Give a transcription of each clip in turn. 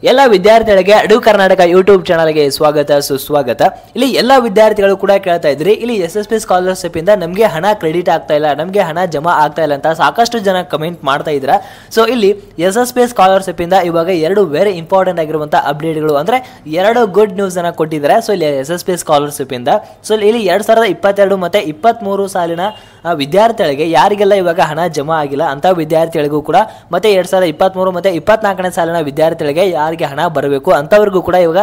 ಎಲ್ಲ ವಿದ್ಯಾರ್ಥಿಗಳಿಗೆ ಅಡು ಕರ್ನಾಟಕ ಯೂಟ್ಯೂಬ್ ಚಾನಲ್ಗೆ ಸ್ವಾಗತ ಸುಸ್ವಾಗತ. ಇಲ್ಲಿ ಎಲ್ಲ ವಿದ್ಯಾರ್ಥಿಗಳು ಕೂಡ ಕೇಳ್ತಾ ಇದ್ರಿ, ಇಲ್ಲಿ SSP ಸ್ಕಾಲರ್ಶಿಪ್ ಇಂದ ನಮಗೆ ಹಣ ಕ್ರೆಡಿಟ್ ಆಗ್ತಾ ಇಲ್ಲ, ನಮಗೆ ಹಣ ಜಮಾ ಆಗ್ತಾ ಇಲ್ಲ ಅಂತ ಸಾಕಷ್ಟು ಜನ ಕಮೆಂಟ್ ಮಾಡ್ತಾ ಇದ್ರ. ಸೊ ಇಲ್ಲಿ SSP ಸ್ಕಾಲರ್ಶಿಪ್ ಇಂದ ಇವಾಗ ಎರಡು ವೆರಿ ಇಂಪಾರ್ಟೆಂಟ್ ಆಗಿರುವಂತ ಅಪ್ಡೇಟ್ಗಳು ಅಂದ್ರೆ ಎರಡು ಗುಡ್ ನ್ಯೂಸ್ ಅನ್ನ ಕೊಟ್ಟಿದ್ದಾರೆ. ಸೊ ಇಲ್ಲಿ SSP ಸ್ಕಾಲರ್ಶಿಪ್ ಇಂದ ಸೊ ಇಲ್ಲಿ 2022 ಮತ್ತೆ 23 ಸಾಲಿನ ವಿದ್ಯಾರ್ಥಿಗಳಿಗೆ ಯಾರಿಗೆಲ್ಲ ಇವಾಗ ಹಣ ಜಮಾ ಆಗಿಲ್ಲ ಅಂತ ವಿದ್ಯಾರ್ಥಿಗಳಿಗೂ ಕೂಡ ಮತ್ತೆ 2023 ಮತ್ತೆ 24ನೇ ಸಾಲಿನ ವಿದ್ಯಾರ್ಥಿಗಳಿಗೆ ಯಾರಿಗೆ ಹಣ ಬರಬೇಕು ಅಂತವರಿಗೂ ಕೂಡ ಇವಾಗ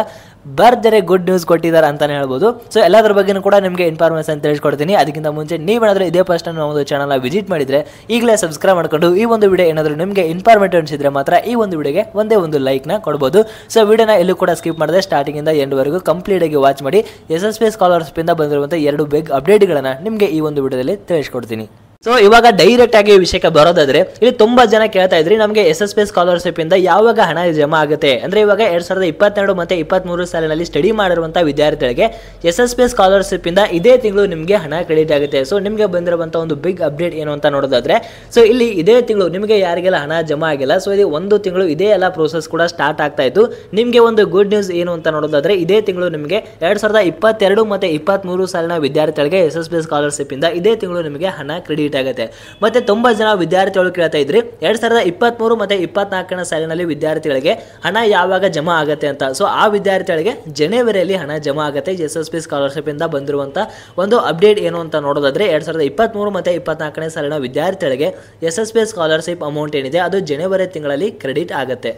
ಬರ್ಜರಿ ಗುಡ್ ನ್ಯೂಸ್ ಕೊಟ್ಟಿದ್ದಾರೆ ಅಂತಾನೆ ಹೇಳ್ಬೋದು. ಸೊ ಎಲ್ಲದರ ಬಗ್ಗೆನೂ ಕೂಡ ನಿಮಗೆ ಇನ್ಫಾರ್ಮೇಷನ್ ತಿಳಿಸ್ಕೊಡ್ತೀನಿ. ಅದಕ್ಕಿಂತ ಮುಂಚೆ ನೀವೇನಾದರೂ ಇದೇ ಫಸ್ಟ್ ನಮ್ಮ ಒಂದು ಚಾನಲ್ನ ವಿಸಿಟ್ ಮಾಡಿದ್ರೆ ಈಗಲೇ ಸಬ್ಸ್ಕ್ರೈಬ್ ಮಾಡ್ಕೊಂಡು ಈ ಒಂದು ವಿಡಿಯೋ ಏನಾದರೂ ನಿಮಗೆ ಇನ್ಫಾರ್ಮೇಟಿವ್ ಅನಿಸಿದ್ರೆ ಮಾತ್ರ ಈ ಒಂದು ವಿಡಿಯೋಗೆ ಒಂದೇ ಒಂದು ಲೈಕ್ನ ಕೊಡ್ಬೋದು. ಸೊ ವಿಡಿಯೋನ ಎಲ್ಲೂ ಕೂಡ ಸ್ಕಿಪ್ ಮಾಡಿದ್ರೆ ಸ್ಟಾರ್ಟಿಂಗಿಂದ ಎಂಡ್ವರೆಗೂ ಕಂಪ್ಲೀಟ್ ಆಗಿ ವಾಚ್ ಮಾಡಿ. SSP ಸ್ಕಾಲರ್ಶಿಪ್ ಇಂದ ಬಂದಿರುವಂಥ ಎರಡು ಬಿಗ್ ಅಪ್ಡೇಟ್ಗಳನ್ನು ನಿಮಗೆ ಈ ಒಂದು ವಿಡಿಯೋದಲ್ಲಿ ತಿಳಿಸ್ಕೊಡ್ತೀನಿ. ಸೊ ಇವಾಗ ಡೈರೆಕ್ಟ್ ಆಗಿ ವಿಷಯಕ್ಕೆ ಬರೋದಾದ್ರೆ ಇಲ್ಲಿ ತುಂಬಾ ಜನ ಕೇಳ್ತಾ ಇದ್ರಿ ನಮಗೆ SSP ಸ್ಕಾಲರ್ಶಿಪ್ ಇಂದ ಯಾವಾಗ ಹಣ ಜಮಾ ಆಗುತ್ತೆ ಅಂದ್ರೆ ಇವಾಗ 2022 ಮತ್ತೆ 23 ಸಾಲಿನಲ್ಲಿ ಸ್ಟಡಿ ಮಾಡಿರುವಂತಹ ವಿದ್ಯಾರ್ಥಿಗಳಿಗೆ SSP ಸ್ಕಾಲರ್ಶಿಪ್ ಇಂದ ಇದೇ ತಿಂಗಳು ನಿಮಗೆ ಹಣ ಕ್ರೆಡಿಟ್ ಆಗುತ್ತೆ. ಸೊ ನಿಮಗೆ ಬಂದಿರುವಂತಹ ಒಂದು ಬಿಗ್ ಅಪ್ಡೇಟ್ ಏನು ಅಂತ ನೋಡೋದಾದ್ರೆ ಸೊ ಇಲ್ಲಿ ಇದೇ ತಿಂಗಳು ನಿಮಗೆ ಯಾರಿಗೆಲ್ಲ ಹಣ ಜಮಾ ಆಗಿಲ್ಲ ಸೊ ಇದು ಒಂದು ತಿಂಗಳು ಇದೇ ಎಲ್ಲ ಪ್ರೋಸೆಸ್ ಕೂಡ ಸ್ಟಾರ್ಟ್ ಆಗ್ತಾ ಇತ್ತು. ನಿಮಗೆ ಒಂದು ಗುಡ್ ನ್ಯೂಸ್ ಏನು ಅಂತ ನೋಡೋದಾದ್ರೆ ಇದೇ ತಿಂಗಳು ನಿಮಗೆ 2022 ಮತ್ತೆ 23 ಸಾಲಿನ ವಿದ್ಯಾರ್ಥಿಗಳಿಗೆ SSP ಸ್ಕಾಲರ್ಶಿಪ್ ಇಂದ ಇದೇ ತಿಂಗಳು ನಿಮಗೆ ಹಣ ಕ್ರೆಡಿಟ್ ಆಗುತ್ತೆ. ಮತ್ತೆ ತುಂಬಾ ಜನ ವಿದ್ಯಾರ್ಥಿಗಳು ಕೇಳ್ತಾ ಇದ್ರಿ 2023 ಮತ್ತೆ 24ನೇ ಸಾಲಿನಲ್ಲಿ ವಿದ್ಯಾರ್ಥಿಗಳಿಗೆ ಹಣ ಯಾವಾಗ ಜಮಾ ಆಗುತ್ತೆ ಅಂತ. ಸೊ ಆ ವಿದ್ಯಾರ್ಥಿಗಳಿಗೆ ಜನವರಿಯಲ್ಲಿ ಹಣ ಜಮಾ ಆಗುತ್ತೆ. SSP ಸ್ಕಾಲರ್ಶಿಪ್ ಇಂದ ಬಂದಿರುವಂತ ಒಂದು ಅಪ್ಡೇಟ್ ಏನು ಅಂತ ನೋಡೋದಾದ್ರೆ 2023 ಮತ್ತೆ 24ನೇ ಸಾಲಿನ ವಿದ್ಯಾರ್ಥಿಗಳಿಗೆ SSP ಸ್ಕಾಲರ್ಶಿಪ್ ಅಮೌಂಟ್ ಏನಿದೆ ಅದು ಜನವರಿ ತಿಂಗಳಲ್ಲಿ ಕ್ರೆಡಿಟ್ ಆಗುತ್ತೆ.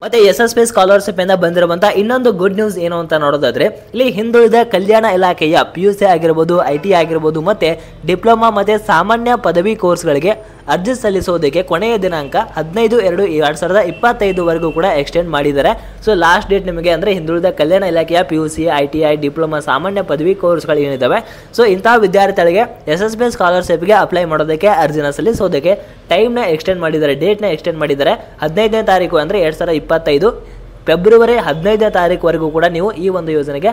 ಮತ್ತೆ SSP ಸ್ಕಾಲರ್ಶಿಪ್ ಇಂದ ಬಂದಿರುವಂತಹ ಇನ್ನೊಂದು ಗುಡ್ ನ್ಯೂಸ್ ಏನು ಅಂತ ನೋಡೋದಾದ್ರೆ ಇಲ್ಲಿ ಹಿಂದುಳಿದ ಕಲ್ಯಾಣ ಇಲಾಖೆಯ PUC ಆಗಿರಬಹುದು, IT ಆಗಿರಬಹುದು ಮತ್ತೆ ಡಿಪ್ಲೊಮಾ ಮತ್ತೆ ಸಾಮಾನ್ಯ ಪದವಿ ಕೋರ್ಸ್ಗಳಿಗೆ ಅರ್ಜಿ ಸಲ್ಲಿಸೋದಕ್ಕೆ ಕೊನೆಯ ದಿನಾಂಕ 15/2/2025 ವರೆಗೂ ಕೂಡ ಎಕ್ಸ್ಟೆಂಡ್ ಮಾಡಿದ್ದಾರೆ. ಸೊ ಲಾಸ್ಟ್ ಡೇಟ್ ನಿಮಗೆ ಅಂದ್ರೆ ಹಿಂದುಳಿದ ಕಲ್ಯಾಣ ಇಲಾಖೆಯ PUC, ITI, ಡಿಪ್ಲೊಮಾ ಸಾಮಾನ್ಯ ಪದವಿ ಕೋರ್ಸ್ಗಳು ಏನಿದಾವೆ ಸೊ ಇಂತಹ ವಿದ್ಯಾರ್ಥಿಗಳಿಗೆ SSP ಸ್ಕಾಲರ್ಶಿಪ್ಗೆ ಅಪ್ಲೈ ಮಾಡೋದಕ್ಕೆ ಅರ್ಜಿನ ಸಲ್ಲಿಸೋದಕ್ಕೆ ಟೈಮ್ನ ಎಕ್ಸ್ಟೆಂಡ್ ಮಾಡಿದ್ದಾರೆ, ಡೇಟ್ನ ಎಕ್ಸ್ಟೆಂಡ್ ಮಾಡಿದ್ದಾರೆ. 15ನೇ ತಾರೀಕು ಅಂದ್ರೆ 2025 ಫೆಬ್ರವರಿ 15ನೇ ತಾರೀಕುವರೆಗೂ ಕೂಡ ನೀವು ಈ ಒಂದು ಯೋಜನೆಗೆ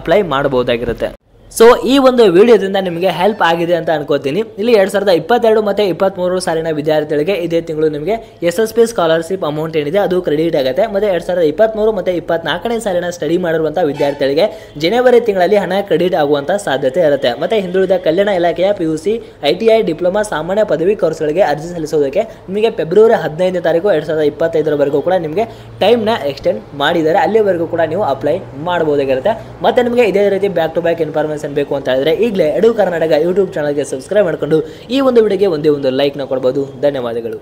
ಅಪ್ಲೈ ಮಾಡಬಹುದಾಗಿರುತ್ತೆ. ಸೊ ಈ ಒಂದು ವಿಡಿಯೋದಿಂದ ನಿಮಗೆ ಹೆಲ್ಪ್ ಆಗಿದೆ ಅಂತ ಅನ್ಕೋತೀನಿ. ಇಲ್ಲಿ 2022 ಮತ್ತೆ 23 ಸಾಲಿನ ವಿದ್ಯಾರ್ಥಿಗಳಿಗೆ ಇದೇ ತಿಂಗಳು ನಿಮಗೆ SSP ಸ್ಕಾಲರ್ಶಿಪ್ ಅಮೌಂಟ್ ಏನಿದೆ ಅದು ಕ್ರೆಡಿಟ್ ಆಗುತ್ತೆ. ಮತ್ತೆ 2023 ಮತ್ತೆ 24ನೇ ಸಾಲಿನ ಸ್ಟಡಿ ಮಾಡಿರುವಂತಹ ವಿದ್ಯಾರ್ಥಿಗಳಿಗೆ ಜನವರಿ ತಿಂಗಳಲ್ಲಿ ಹಣ ಕ್ರೆಡಿಟ್ ಆಗುವಂತ ಸಾಧ್ಯತೆ ಇರುತ್ತೆ. ಮತ್ತೆ ಹಿಂದುಳಿದ ಕಲ್ಯಾಣ ಇಲಾಖೆಯ PUC, ITI, ಡಿಪ್ಲೊಮಾ ಸಾಮಾನ್ಯ ಪದವಿ ಕೋರ್ಸ್ಗಳಿಗೆ ಅರ್ಜಿ ಸಲ್ಲಿಸೋದಕ್ಕೆ ನಿಮಗೆ ಫೆಬ್ರವರಿ 15ನೇ ತಾರೀಕು 2025 ಕೂಡ ನಿಮಗೆ ಟೈಮ್ನ ಎಕ್ಸ್ಟೆಂಡ್ ಮಾಡಿದ್ದಾರೆ. ಅಲ್ಲಿವರೆಗೂ ಕೂಡ ನೀವು ಅಪ್ಲೈ ಮಾಡಬಹುದಾಗಿರುತ್ತೆ. ಮತ್ತೆ ನಿಮಗೆ ಇದೇ ರೀತಿ ಬ್ಯಾಕ್ ಟು ಬ್ಯಾಕ್ ಇನ್ಫಾರ್ಮೇಷನ್ ಬೇಕು ಅಂತ ಹೇಳಿದ್ರೆ ಈಗಲೇ ಅಡು ಕರ್ನಾಟಕ ಯೂಟ್ಯೂಬ್ ಚಾನಲ್ಗೆ ಸಬ್ಸ್ಕ್ರೈಬ್ ಮಾಡ್ಕೊಂಡು ಈ ಒಂದು ವಿಡಿಯೋಗೆ ಒಂದೇ ಒಂದು ಲೈಕ್ನ ಕೊಡಬಹುದು. ಧನ್ಯವಾದಗಳು.